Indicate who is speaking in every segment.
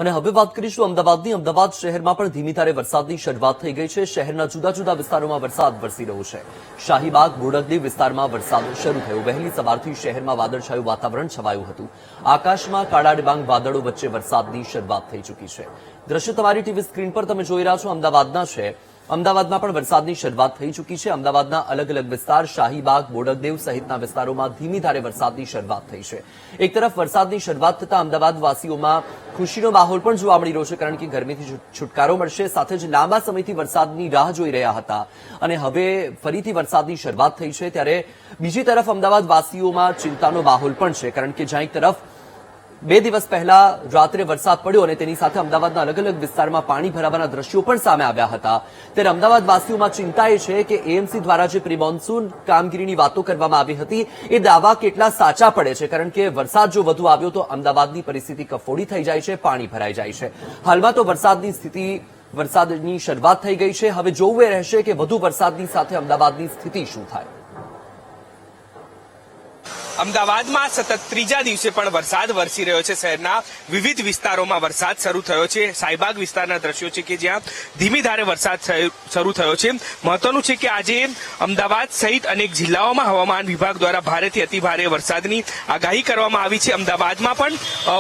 Speaker 1: અને હવે વાત કરીશું અમદાવાદની। અમદાવાદ શહેરમાં પણ ધીમી ધારે વરસાદની શરૂઆત થઈ ગઈ છે। શહેરના જુદા જુદા વિસ્તારોમાં વરસાદ વરસી રહ્યો છે। શાહીબાગ બોડકદેવ વિસ્તારમાં વરસાદ શરૂ થયો। વહેલી સવારથી શહેરમાં વાદળછાયું વાતાવરણ છવાયું હતું। આકાશમાં કાળા ડિબાંગ વાદળો વચ્ચે વરસાદની શરૂઆત થઈ ચૂકી છે। દ્રશ્ય તમારી ટીવી સ્ક્રીન પર તમે જોઈ રહ્યા છો અમદાવાદના છે। અમદાવાદમાં પણ વરસાદની શરૂઆત થઈ ચૂકી છે। અમદાવાદના અલગ અલગ વિસ્તાર શાહીબાગ બોડકદેવ સહિતના વિસ્તારોમાં ધીમી ધારે વરસાદની શરૂઆત થઈ છે। એક તરફ વરસાદની શરૂઆત થતા અમદાવાદવાસીઓમાં ખુશીનો માહોલ પણ જોવા મળી રહ્યો છે, કારણ કે ગરમીથી છુટકારો મળશે। સાથે જ લાંબા સમયથી વરસાદની રાહ જોઈ રહ્યા હતા અને હવે ફરીથી વરસાદની શરૂઆત થઈ છે। ત્યારે બીજી તરફ અમદાવાદવાસીઓમાં ચિંતાનો માહોલ પણ છે, કારણ કે જ્યાં એક તરફ 2 દિવસ પહેલા રાત્રે વરસાદ પડ્યો અને તેની સાથે અમદાવાદના અલગ અલગ વિસ્તારમાં પાણી ભરાવાના દ્રશ્યો પણ સામે આવ્યા હતા, ત્યારે અમદાવાદવાસીઓમાં ચિંતા એ છે કે એએમસી દ્વારા જે પ્રી મોન્સૂન કામગીરીની વાતો કરવામાં આવી હતી એ દાવા કેટલા સાચા પડે છે, કારણ કે વરસાદ જો વધુ આવ્યો તો અમદાવાદની પરિસ્થિતિ કફોડી થઈ જાય છે, પાણી ભરાઈ જાય છે। હાલમાં તો વરસાદની શરૂઆત થઈ ગઈ છે। હવે જોવું એ રહેશે કે વધુ વરસાદની સાથે અમદાવાદની સ્થિતિ શું થાય।
Speaker 2: અમદાવાદમાં સતત ત્રીજા દિવસે પણ વરસાદ વરસી રહ્યો છે। શહેરના વિવિધ વિસ્તારોમાં વરસાદ શરૂ થયો છે। શાહીબાગ વિસ્તારના દ્રશ્યો છે કે જ્યાં ધીમી ધારે વરસાદ શરૂ થયો છે। મહત્વનું છે કે આજે અમદાવાદ સહિત અનેક જિલ્લાઓમાં હવામાન વિભાગ દ્વારા ભારેથી અતિભારે વરસાદની આગાહી કરવામાં આવી છે। અમદાવાદમાં પણ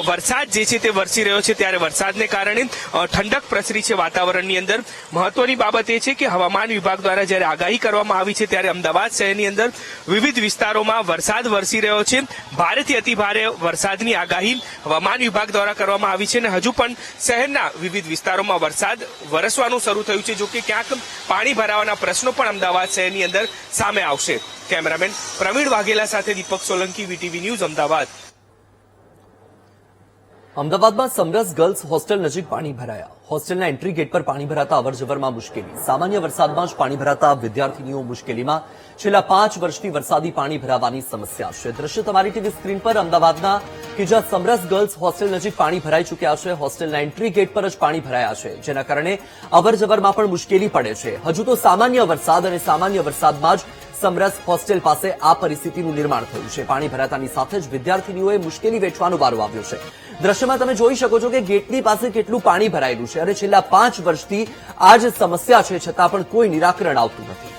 Speaker 2: વરસાદ જે છે તે વરસી રહ્યો છે, ત્યારે વરસાદને કારણે ઠંડક પ્રસરી છે વાતાવરણની અંદર। મહત્વની બાબત એ છે કે હવામાન વિભાગ દ્વારા જ્યારે આગાહી કરવામાં આવી છે ત્યારે અમદાવાદ શહેરની અંદર વિવિધ વિસ્તારોમાં વરસાદ વરસી રહ્યો છે। ભારેથી અતિભારે વરસાદની આગાહી હવામાન વિભાગ દ્વારા કરવામાં આવી છે અને હજુ પણ શહેરના વિવિધ વિસ્તારોમાં વરસાદ વરસવાનું શરૂ થયું છે। જો કે ક્યાંક પાણી ભરાવાના પ્રશ્નો પણ અમદાવાદ શહેરની અંદર સામે આવશે। કેમેરામેન પ્રવીણ વાઘેલા સાથે દીપક સોલંકી, વીટીવી ન્યૂઝ, અમદાવાદ।
Speaker 1: અમદાવાદમાં સમરસ ગર્લ્સ હોસ્ટેલ નજીક પાણી ભરાયા। હોસ્ટેલના એન્ટ્રી ગેટ પર પાણી ભરાતા અવરજવરમાં મુશ્કેલી। સામાન્ય વરસાદમાં જ પાણી ભરાતા વિદ્યાર્થીનીઓ મુશ્કેલીમાં। છેલ્લા 5 વર્ષથી વરસાદી પાણી ભરાવાની સમસ્યા છે। દ્રશ્ય તમારી ટીવી સ્ક્રીન પર અમદાવાદના કે જ્યાં સમરસ ગર્લ્સ હોસ્ટેલ નજીક પાણી ભરાઈ ચૂક્યા છે। હોસ્ટેલના એન્ટ્રી ગેટ પર જ પાણી ભરાયા છે, જેના કારણે અવરજવરમાં પણ મુશ્કેલી પડે છે। હજુ તો સામાન્ય વરસાદ અને સામાન્ય વરસાદમાં જ સમરસ હોસ્ટેલ પાસે આ પરિસ્થિતિનું નિર્માણ થયું છે। પાણી ભરાતાની સાથે જ વિદ્યાર્થીનીઓએ મુશ્કેલી વેઠવાનો વારો આવ્યો છે। દ્રશ્યમાં તમે જોઈ શકો છો કે ગેટની પાસે કેટલું પાણી ભરાયેલું છે અને છેલ્લા 5 વર્ષથી આ જ સમસ્યા છે, છતાં પણ કોઈ નિરાકરણ આવતું નથી।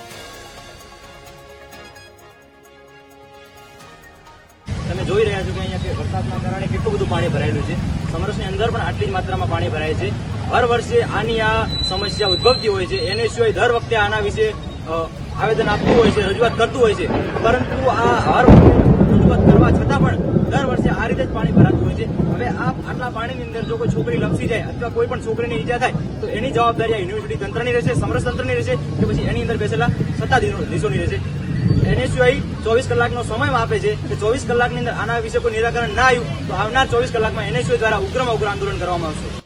Speaker 3: તમે જોઈ રહ્યા છો કે અહીંયા વરસાદના કારણે કેટલું બધું પાણી ભરાયેલું છે। સમરસની અંદર પણ આટલી જ માત્રામાં પાણી ભરાય છે। હર વર્ષે આની આ સમસ્યા ઉદ્ભવતી હોય છે। એને સિવાય દર વખતે આના વિશે આવેદન આપતું હોય છે, રજૂઆત કરતું હોય છે, પરંતુ આ હર વખતે રજૂઆત કરવા છતાં પણ દર વર્ષે આ રીતે જ પાણી ભરાતું હોય છે। હવે આટલા પાણીની અંદર જો કોઈ છોકરી લપસી જાય અથવા કોઈ પણ છોકરીને ઈજા થાય તો એની જવાબદારી આ યુનિવર્સિટી તંત્રની રહેશે, સમરસ તંત્રની રહેશે કે પછી એની અંદર બેસેલા સત્તાધીશોની રહેશે। એને સિવાય 24 કલાકનો સમય આપે છે કે 24 કલાકની અંદર આના વિશે કોઈ નિરાકરણ ના આવ્યું તો આવનાર 24 કલાકમાં એને સિવાય દ્વારા ઉગ્રમાં ઉગ્ર આંદોલન કરવામાં આવશે।